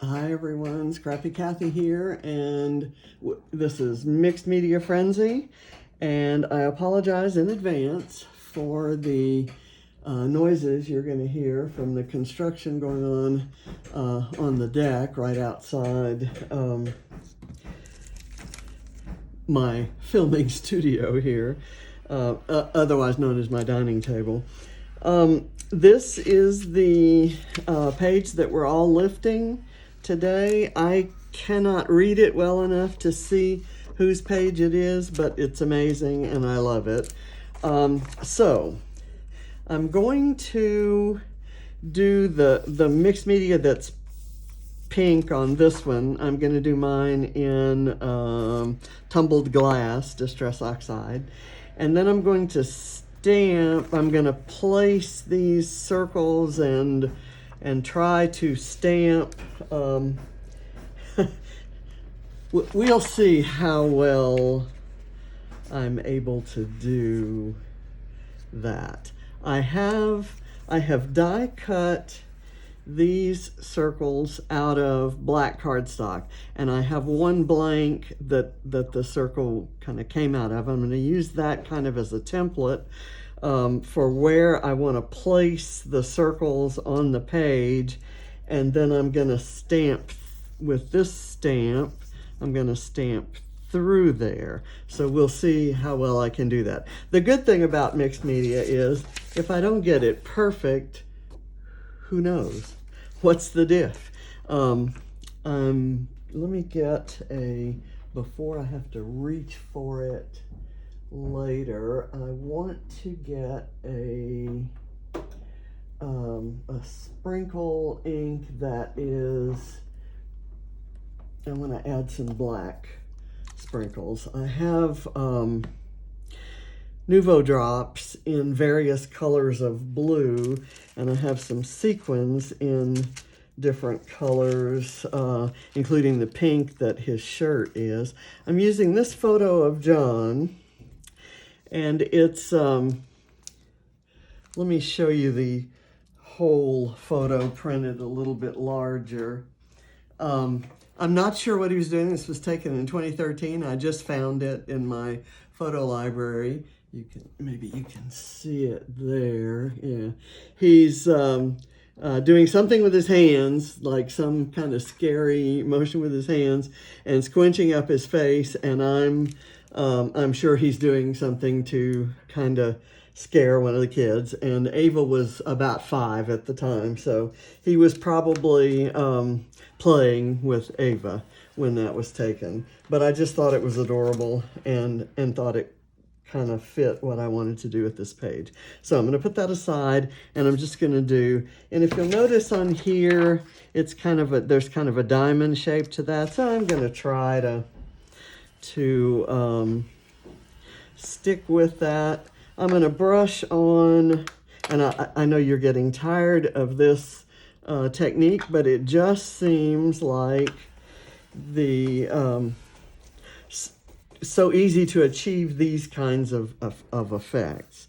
Hi everyone, Scrappy Kathy here, and this is Mixed Media Frenzy, and I apologize in advance for the noises you're going to hear from the construction going on the deck right outside my filming studio here, otherwise known as my dining table. This is the page that we're all lifting today. I cannot read it well enough to see whose page it is, but it's amazing and I love it. So I'm going to do the mixed media that's pink on this one. I'm going to do mine in tumbled glass, distress oxide. And then I'm going to I'm going to place these circles and try to stamp. We'll see how well I'm able to do that. I have die cut these circles out of black cardstock, and I have one blank that the circle kind of came out of. I'm going to use that kind of as a template for where I want to place the circles on the page, and then I'm going to stamp with this stamp. I'm going to stamp through there. So we'll see how well I can do that. The good thing about mixed media is if I don't get it perfect, who knows? What's the diff? Let me get before I have to reach for it later, I want to get a sprinkle ink that is, I want to add some black sprinkles. I have Nuvo drops in various colors of blue, and I have some sequins in different colors, including the pink that his shirt is. I'm using this photo of John, and it's, let me show you the whole photo printed a little bit larger. I'm not sure what he was doing. This was taken in 2013. I just found it in my photo library. Maybe you can see it there. Yeah, he's doing something with his hands, like some kind of scary motion with his hands, and squinching up his face. And I'm sure he's doing something to kind of scare one of the kids. And Ava was about 5 at the time, so he was probably playing with Ava when that was taken. But I just thought it was adorable and thought it kind of fit what I wanted to do with this page. So I'm going to put that aside, and I'm just going to do, and if you'll notice on here, it's kind of there's kind of a diamond shape to that. So I'm going to try to stick with that. I'm going to brush on, and I know you're getting tired of this technique, but it just seems like so easy to achieve these kinds of effects.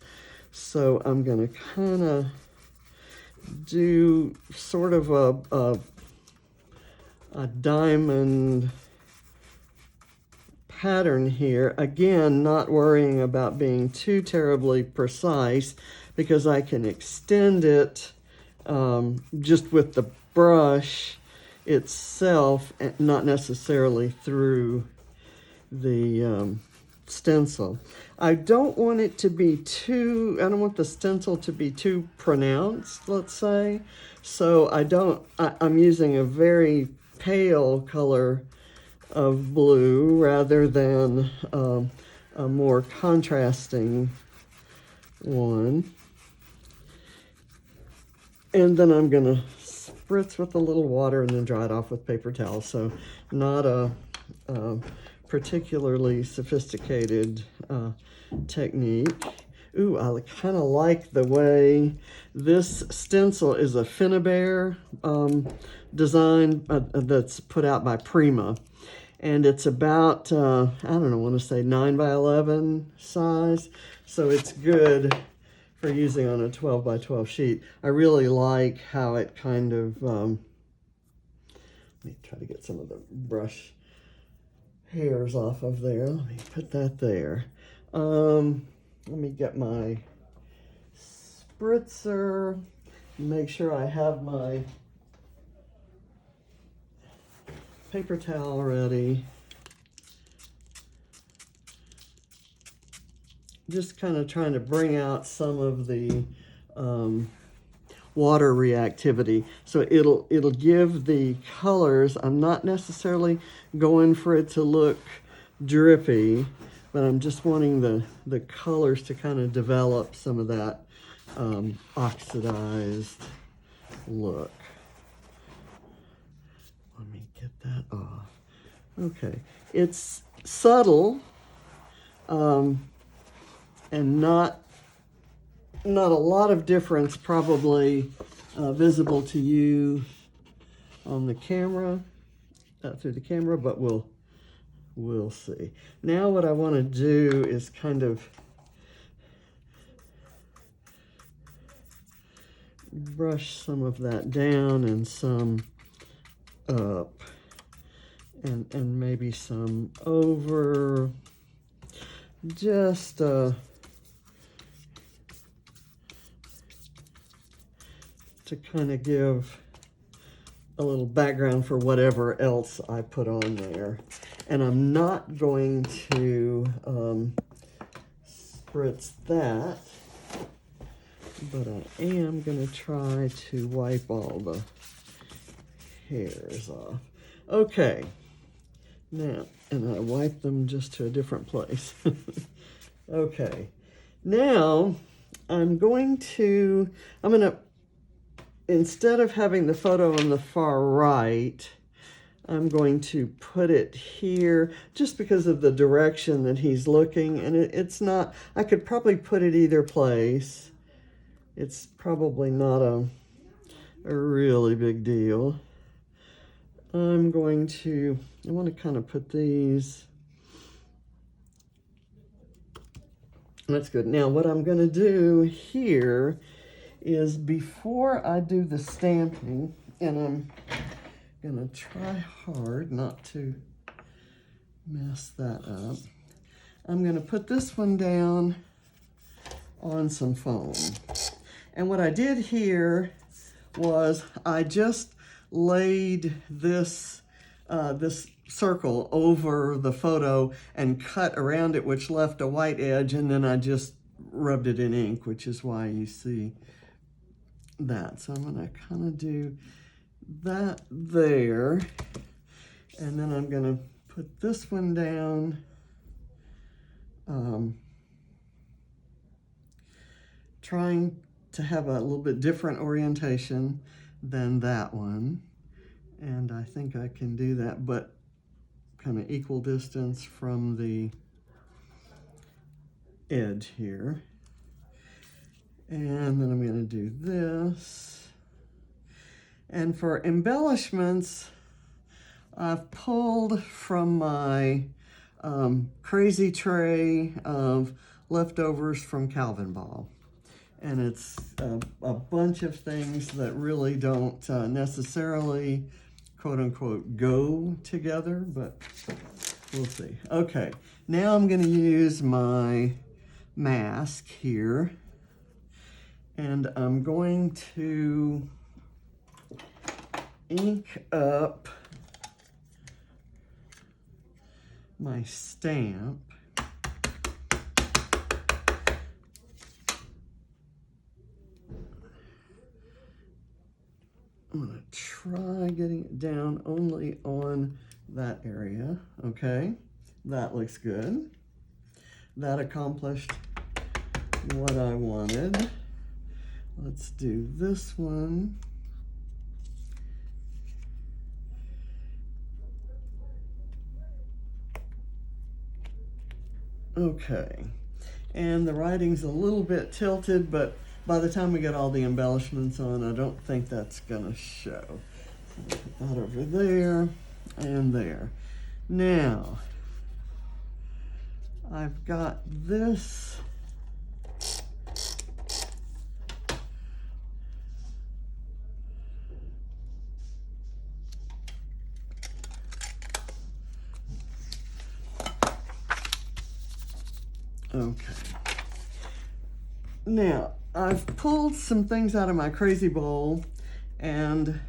So I'm going to kind of do sort of a diamond pattern here. Again, not worrying about being too terribly precise, because I can extend it just with the brush itself, and not necessarily through the stencil. I don't want it to be I don't want the stencil to be too pronounced, let's say. So I'm using a very pale color of blue rather than a more contrasting one. And then I'm gonna spritz with a little water and then dry it off with paper towel. So not a particularly sophisticated technique. Ooh, I kind of like the way this stencil is a Finnabair design that's put out by Prima. And it's about, I don't know, I want to say 9 by 11 size. So it's good for using on a 12 by 12 sheet. I really like how it kind of, let me try to get some of the brush hairs off of there. Let me put that there. Let me get my spritzer, make sure I have my paper towel ready. Just kind of trying to bring out some of the water reactivity. So it'll give the colors. I'm not necessarily going for it to look drippy, but I'm just wanting the colors to kind of develop some of that oxidized look. Let me get that off. Okay, it's subtle and not a lot of difference probably visible to you on the camera, through the camera, but we'll see. Now what I want to do is kind of brush some of that down and some up, and maybe some over, just to kind of give a little background for whatever else I put on there. And I'm not going to spritz that, but I am going to try to wipe all the hairs off. Okay, now, and I wipe them just to a different place. Okay, now I'm going to, instead of having the photo on the far right, I'm going to put it here just because of the direction that he's looking. And it's not, I could probably put it either place. It's probably not a really big deal. I want to kind of put these. That's good. Now what I'm going to do here is, before I do the stamping, and I'm going to try hard not to mess that up, I'm going to put this one down on some foam. And what I did here was I just laid this this circle over the photo and cut around it, which left a white edge, and then I just rubbed it in ink, which is why you see that. So I'm going to kind of do that there, and then I'm going to put this one down, trying to have a little bit different orientation than that one, and I think I can do that, but kind of equal distance from the edge here. And then I'm going to do this. And for embellishments, I've pulled from my crazy tray of leftovers from Calvin Ball. And it's a bunch of things that really don't necessarily, quote unquote, go together, but we'll see. Okay, now I'm going to use my mask here, and I'm going to ink up my stamp. I'm going to try getting it down only on that area. Okay, that looks good. That accomplished what I wanted. Let's do this one. Okay, and the writing's a little bit tilted, but by the time we get all the embellishments on, I don't think that's gonna show. So put that over there and there. Now, I've got this Okay. Now, I've pulled some things out of my crazy bowl and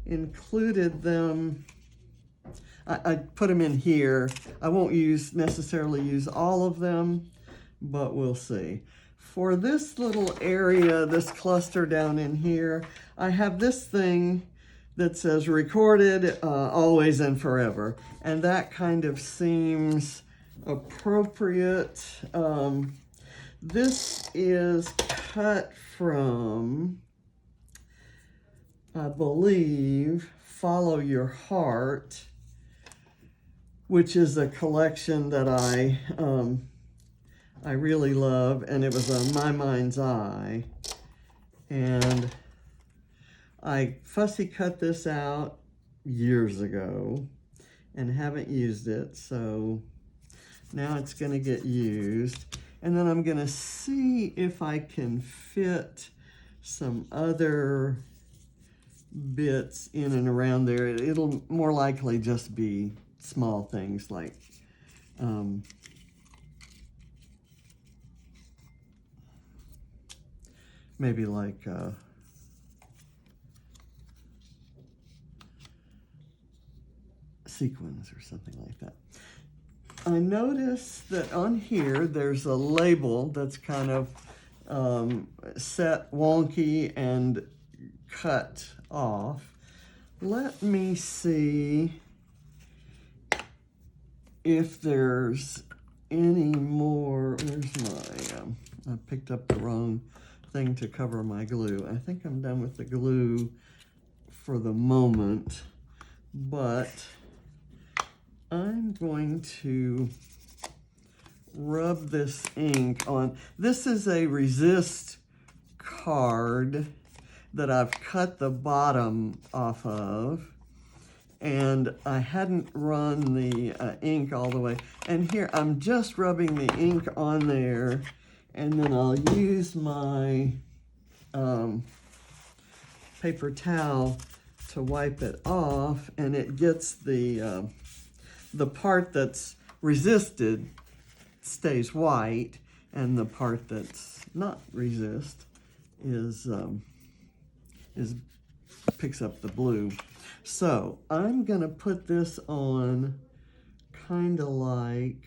included them. I put them in here. I won't necessarily use all of them, but we'll see. For this little area, this cluster down in here, I have this thing that says recorded always and forever. And that kind of seems appropriate. This is cut from, I believe, Follow Your Heart, which is a collection that I really love, and it was on My Mind's Eye. And I fussy cut this out years ago and haven't used it, so now it's going to get used. And then I'm going to see if I can fit some other bits in and around there. It'll more likely just be small things like maybe like sequins or something like that. I noticed that on here there's a label that's kind of set wonky and cut off. Let me see if there's any more. Where's my, I picked up the wrong thing to cover my glue. I think I'm done with the glue for the moment, but I'm going to rub this ink on. This is a resist card that I've cut the bottom off of, and I hadn't run the ink all the way. And here I'm just rubbing the ink on there, and then I'll use my paper towel to wipe it off, and it gets the part that's resisted stays white, and the part that's not resist is picks up the blue. So I'm gonna put this on kind of like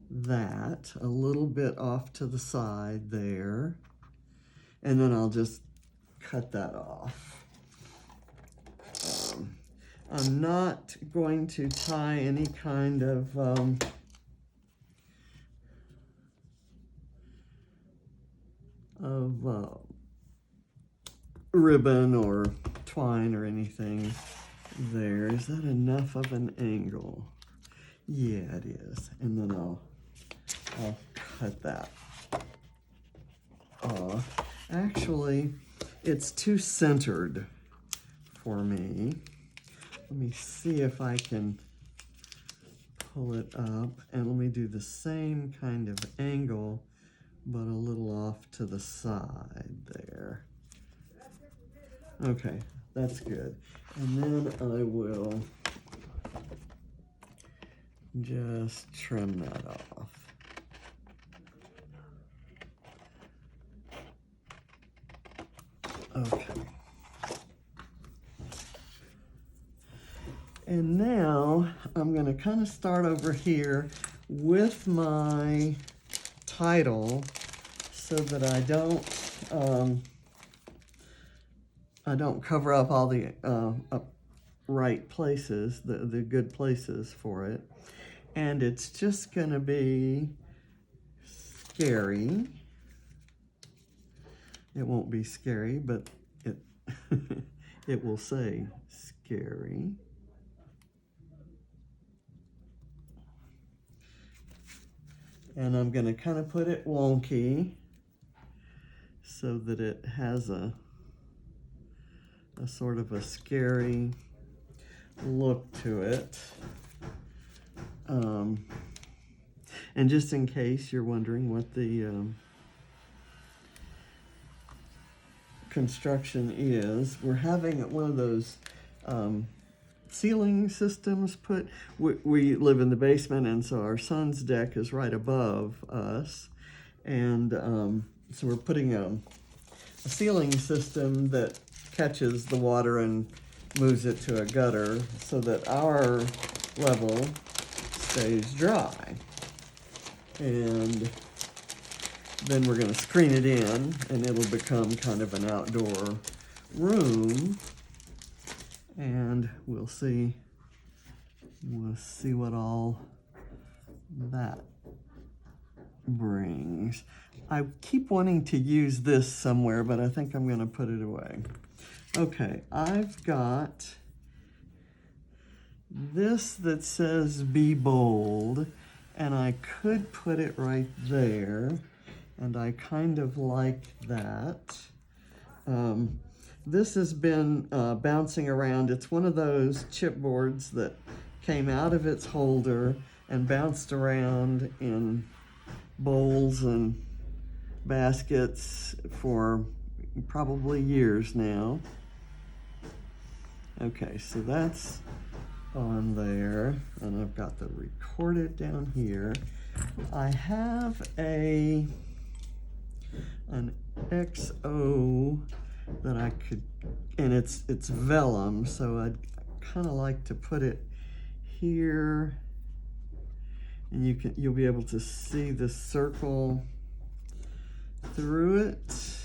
that, a little bit off to the side there, and then I'll just cut that off. I'm not going to tie any kind of ribbon or twine or anything there. Is that enough of an angle? Yeah, it is. And then I'll cut that off. Actually, it's too centered for me. Let me see if I can pull it up, and let me do the same kind of angle, but a little off to the side there. Okay, that's good. And then I will just trim that off. Okay. And now I'm going to kind of start over here with my title so that I don't cover up all the right places, the good places for it. And it's just going to be scary. It won't be scary, but it it will say scary. And I'm going to kind of put it wonky so that it has a sort of a scary look to it. And just in case you're wondering what the construction is, we're having one of those ceiling systems put. We live in the basement, and so our son's deck is right above us. And so we're putting a ceiling system that catches the water and moves it to a gutter so that our level stays dry. And then we're going to screen it in, and it'll become kind of an outdoor room. And we'll see what all that brings. I keep wanting to use this somewhere, but I think I'm going to put it away. Okay, I've got this that says be bold, and I could put it right there, and I kind of like that. This has been bouncing around. It's one of those chipboards that came out of its holder and bounced around in bowls and baskets for probably years now. Okay, so that's on there, and I've got the record it down here. I have an XO that I could, and it's vellum, so I'd kind of like to put it here, and you'll be able to see the circle through it.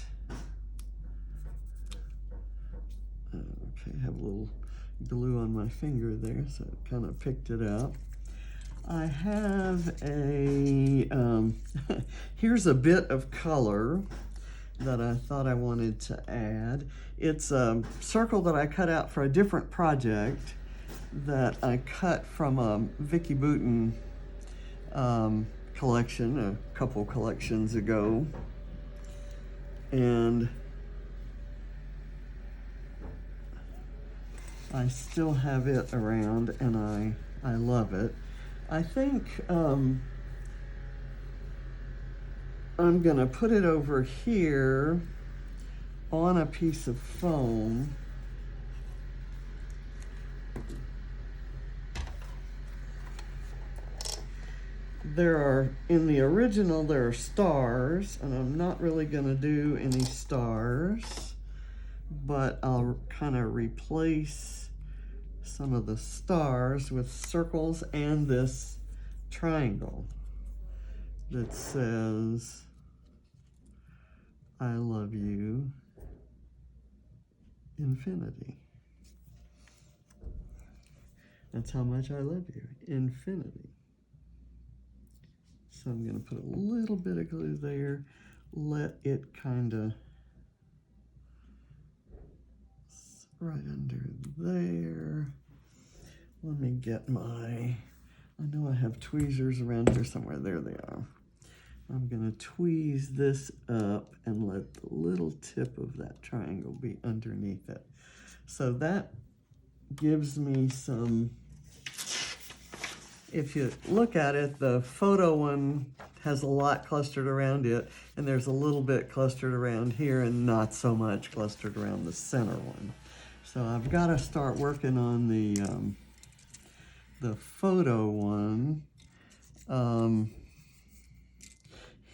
Okay, I have a little glue on my finger there, so it kind of picked it up. I have a, here's a bit of color that I thought I wanted to add. It's a circle that I cut out for a different project that I cut from a Vicky Boutin collection a couple collections ago. And I still have it around, and I love it. I think I'm gonna put it over here on a piece of foam. In the original, there are stars, and I'm not really gonna do any stars, but I'll kind of replace some of the stars with circles and this triangle that says, I love you, infinity. That's how much I love you, infinity. So I'm going to put a little bit of glue there, let it kind of right under there. Let me get I know I have tweezers around here somewhere. There they are. I'm going to tweeze this up and let the little tip of that triangle be underneath it. So that gives me some, if you look at it, the photo one has a lot clustered around it, and there's a little bit clustered around here and not so much clustered around the center one. So I've got to start working on the photo one.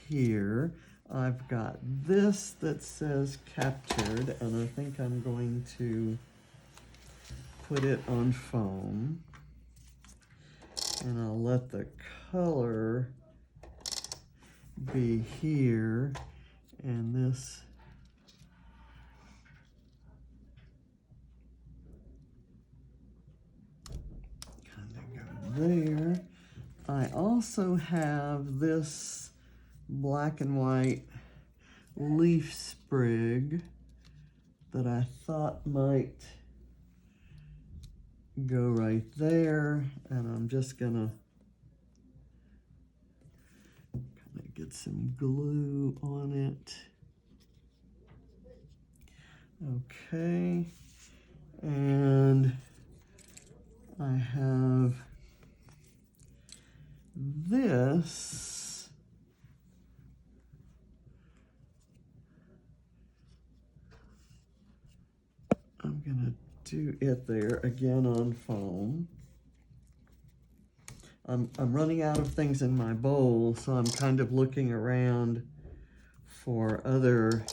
Here, I've got this that says captured, and I think I'm going to put it on foam. And I'll let the color be here, and this kind of go there. I also have this black and white leaf sprig that I thought might go right there, and I'm just gonna kind of get some glue on it. Okay, and I have this. I'm gonna do it there again on foam. I'm running out of things in my bowl, so I'm kind of looking around for other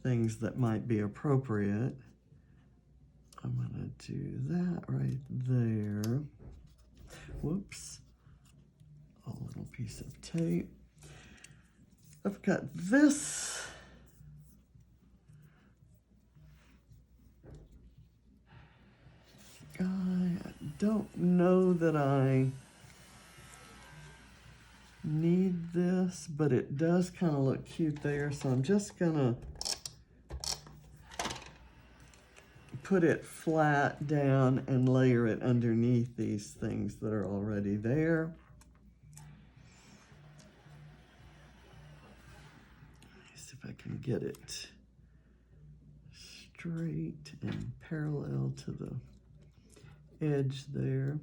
things that might be appropriate. I'm gonna do that right there. Whoops, a little piece of tape. I've got this guy. I don't know that I need this, but it does kind of look cute there, so I'm just gonna put it flat down and layer it underneath these things that are already there. See if I can get it straight and parallel to the edge there.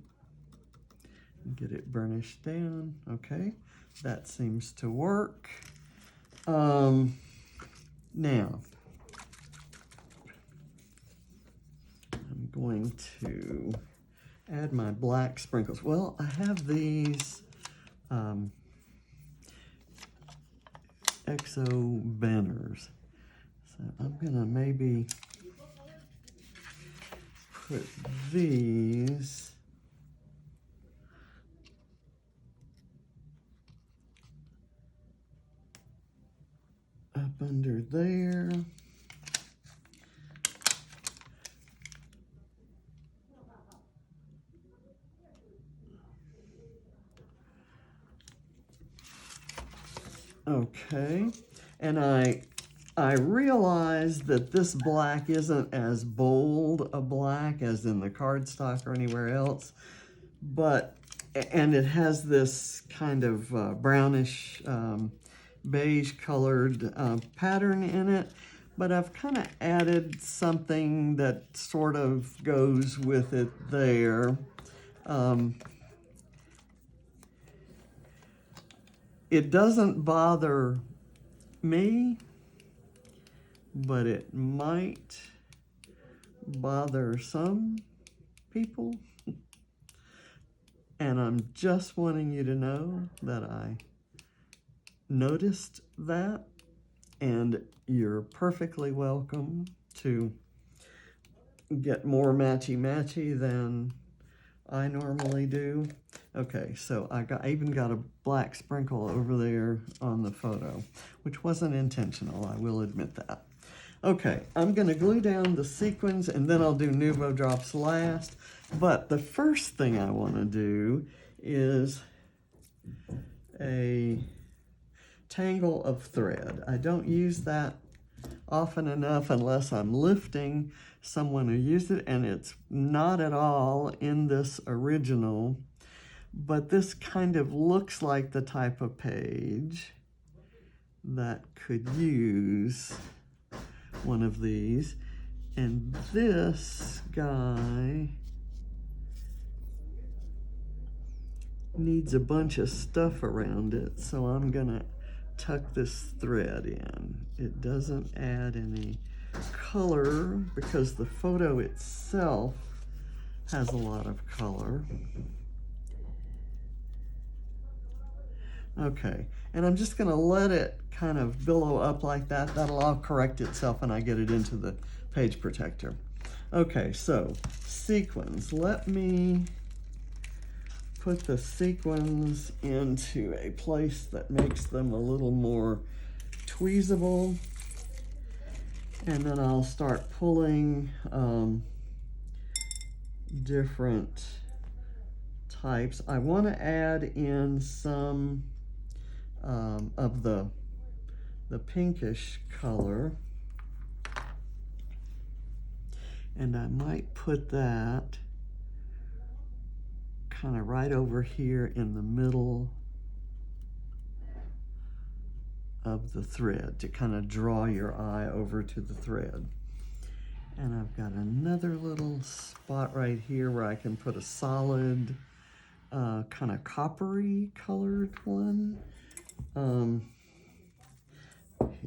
And get it burnished down. Okay, that seems to work. Now, I'm going to add my black sprinkles. Well, I have these XO banners. So I'm gonna maybe put these up under there. Okay, and I realize that this black isn't as bold a black as in the cardstock or anywhere else, and it has this kind of brownish beige colored pattern in it, but I've kind of added something that sort of goes with it there. It doesn't bother me, but it might bother some people. And I'm just wanting you to know that I noticed that, and you're perfectly welcome to get more matchy-matchy than I normally do. Okay, so I even got a black sprinkle over there on the photo, which wasn't intentional, I will admit that. Okay, I'm gonna glue down the sequins and then I'll do Nuvo drops last. But the first thing I wanna do is a tangle of thread. I don't use that often enough unless I'm lifting someone who used it, and it's not at all in this original, but this kind of looks like the type of page that could use one of these. And this guy needs a bunch of stuff around it, so I'm gonna tuck this thread in. It doesn't add any color because the photo itself has a lot of color. Okay, and I'm just gonna let it kind of billow up like that. That'll all correct itself when I get it into the page protector. Okay, so sequins. Let me put the sequins into a place that makes them a little more tweezable. And then I'll start pulling different types. I want to add in some of the pinkish color. And I might put that kind of right over here in the middle of the thread to kind of draw your eye over to the thread. And I've got another little spot right here where I can put a solid kind of coppery colored one.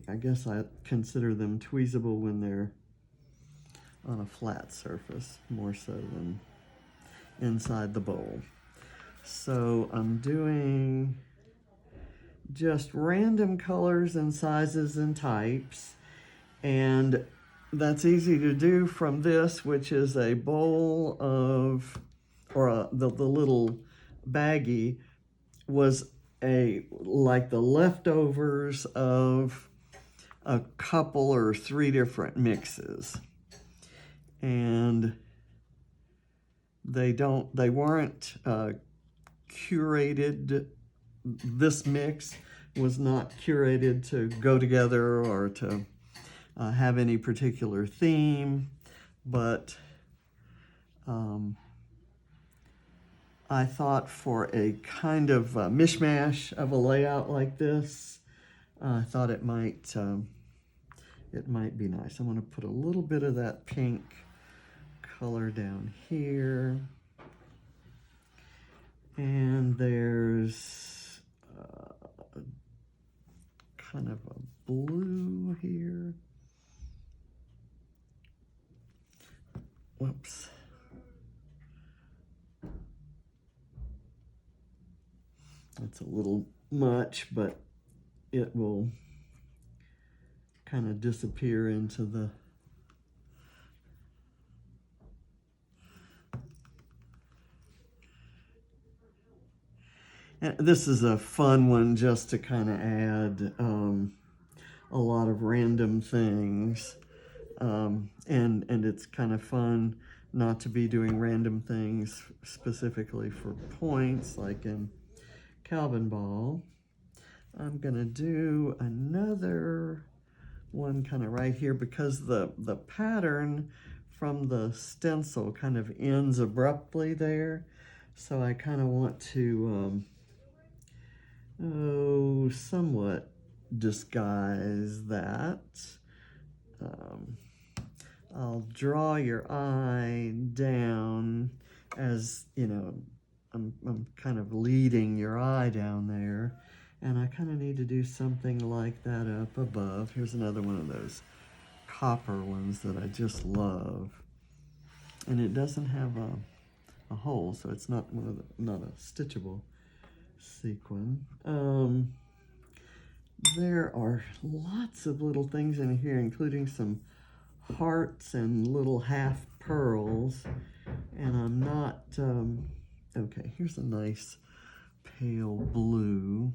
I guess I consider them tweezable when they're on a flat surface more so than inside the bowl. So I'm doing just random colors and sizes and types, and that's easy to do from this, which is a bowl of, or the little baggie was like the leftovers of a couple or 3 different mixes. And they weren't curated. This mix was not curated to go together or to have any particular theme, but I thought for a kind of mishmash of a layout like this, I thought it might be nice. I'm going to put a little bit of that pink color down here, and there's kind of a blue here. Whoops. That's a little much, but it will kind of disappear into the and this is a fun one just to kind of add a lot of random things, and it's kind of fun not to be doing random things specifically for points like in Calvin Ball. I'm gonna do another one kind of right here because the pattern from the stencil kind of ends abruptly there, so I kind of want to somewhat disguise that. I'll draw your eye down as, you know, I'm kind of leading your eye down there, and I kind of need to do something like that up above. Here's another one of those copper ones that I just love, and it doesn't have a hole, so it's not not a stitchable sequin. There are lots of little things in here, including some hearts and little half pearls, and I'm not okay, here's a nice pale blue.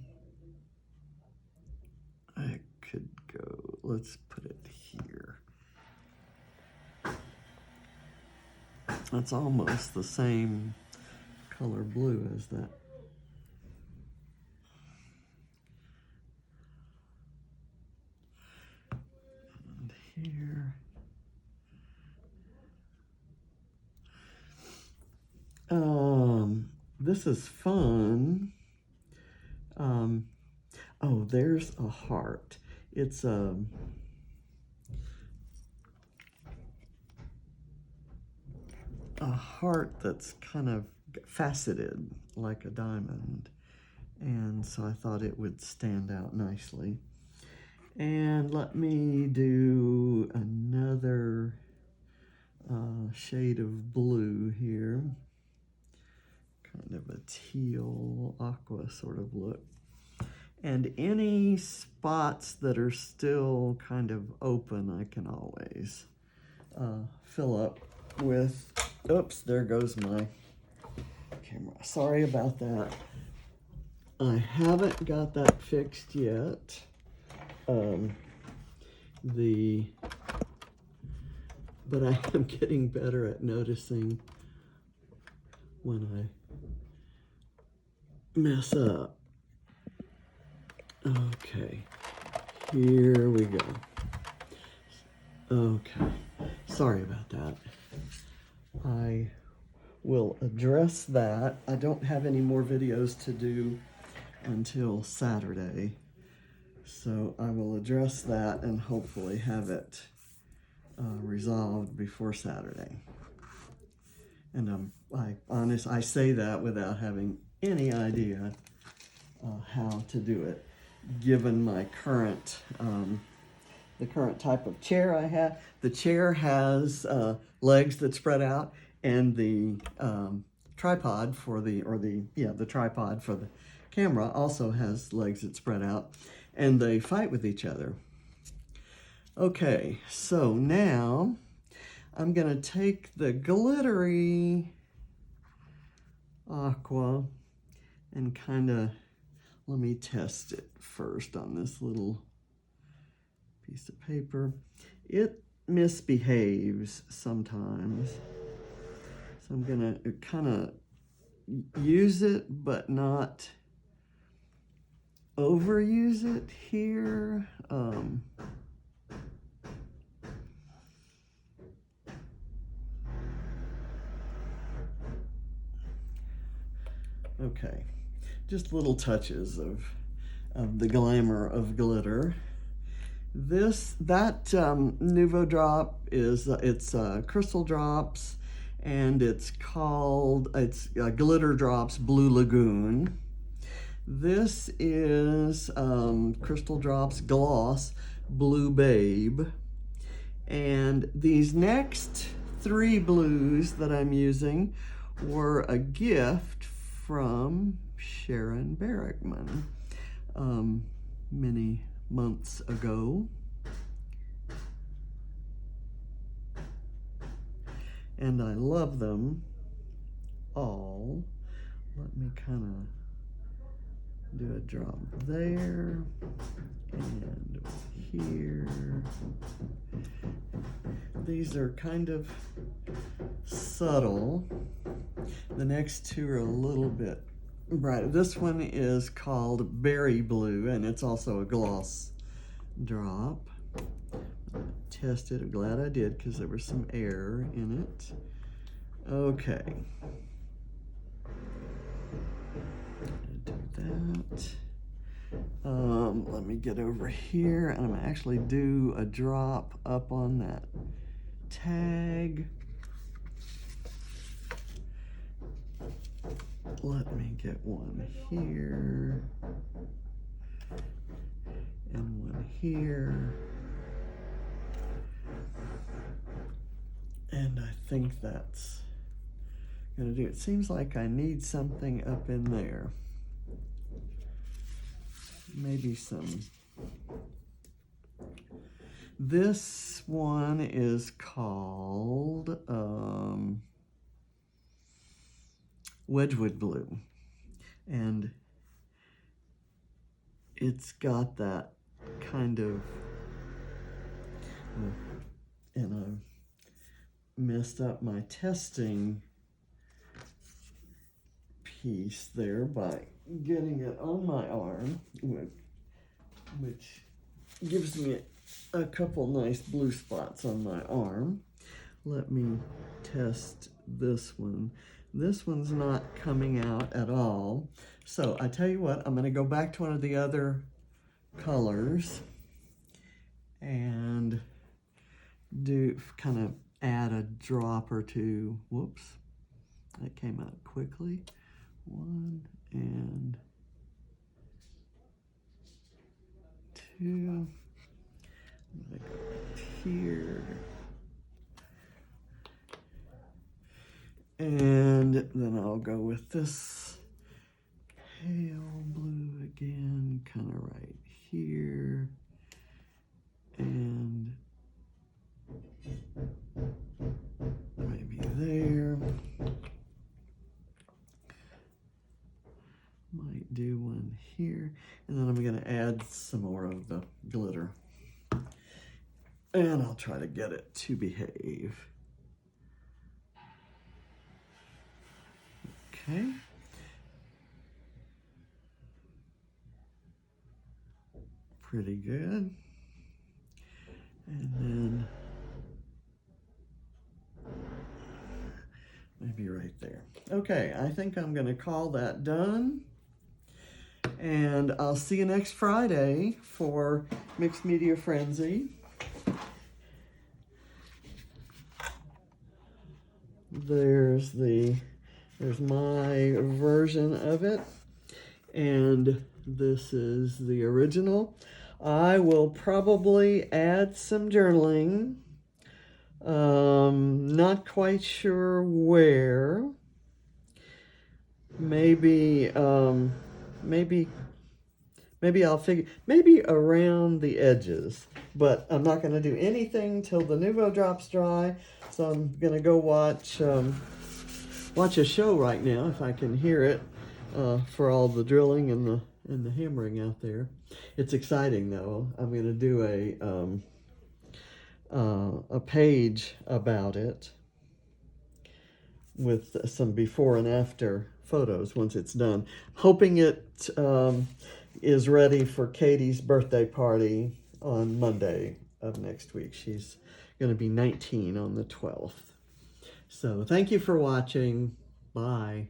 I could go, let's put it here. That's almost the same color blue as that. And here. This is fun. Oh, there's a heart. It's a heart that's kind of faceted like a diamond, and so I thought it would stand out nicely. And let me do another shade of blue here, kind of a teal aqua sort of look. And any spots that are still kind of open, I can always fill up with, oops, there goes my camera. Sorry about that. I haven't got that fixed yet. But I am getting better at noticing when I mess up. Okay, here we go. Okay, sorry about that. I will address that. I don't have any more videos to do until Saturday, so I will address that and hopefully have it resolved before Saturday. And I say that without having any idea how to do it, given my current the current type of chair I have. The chair has legs that spread out, and the tripod for the tripod for the camera also has legs that spread out, and they fight with each other. Okay, so now I'm gonna take the glittery aqua and kind of, let me test it first on this little piece of paper. It misbehaves sometimes, so I'm gonna kind of use it but not overuse it here. Okay, just little touches of the glamour of glitter. That Nuvo drop is it's crystal drops, and it's Glitter Drops Blue Lagoon. This is Crystal Drops Gloss Blue Babe, and these next 3 blues that I'm using were a gift from Sharon Barrickman many months ago. And I love them all. Let me kind of do a drop there and here. These are kind of subtle. The next 2 are a little bit brighter. This one is called Berry Blue, and it's also a gloss drop. Test it. I'm glad I did, because there was some air in it. Okay. Do that. Let me get over here, and I'm gonna actually do a drop up on that tag. Let me get one here and one here. And I think that's gonna do it. It seems like I need something up in there. Maybe some. This one is called Wedgwood Blue, and it's got that kind of, and I messed up my testing piece there by getting it on my arm, which gives me a couple nice blue spots on my arm. Let me test this one. This one's not coming out at all. So I tell you what, I'm going to go back to one of the other colors and do kind of add a drop or 2. Whoops, that came out quickly. 1 and 2. I'm going to go right here. And then I'll go with this pale blue again, kind of right here. And maybe there. Might do one here. And then I'm going to add some more of the glitter. And I'll try to get it to behave. Okay. Pretty good. And then maybe right there. Okay, I think I'm going to call that done. And I'll see you next Friday for Mixed Media Frenzy. There's my version of it, and this is the original. I will probably add some journaling. Not quite sure where. Maybe, maybe, maybe I'll figure, maybe around the edges. But I'm not going to do anything till the Nuvo drops dry. So I'm going to go watch a show right now if I can hear it, for all the drilling and the hammering out there. It's exciting though. I'm going to do a page about it with some before and after photos once it's done. Hoping it is ready for Katie's birthday party on Monday of next week. She's going to be 19 on the 12th. So thank you for watching. Bye.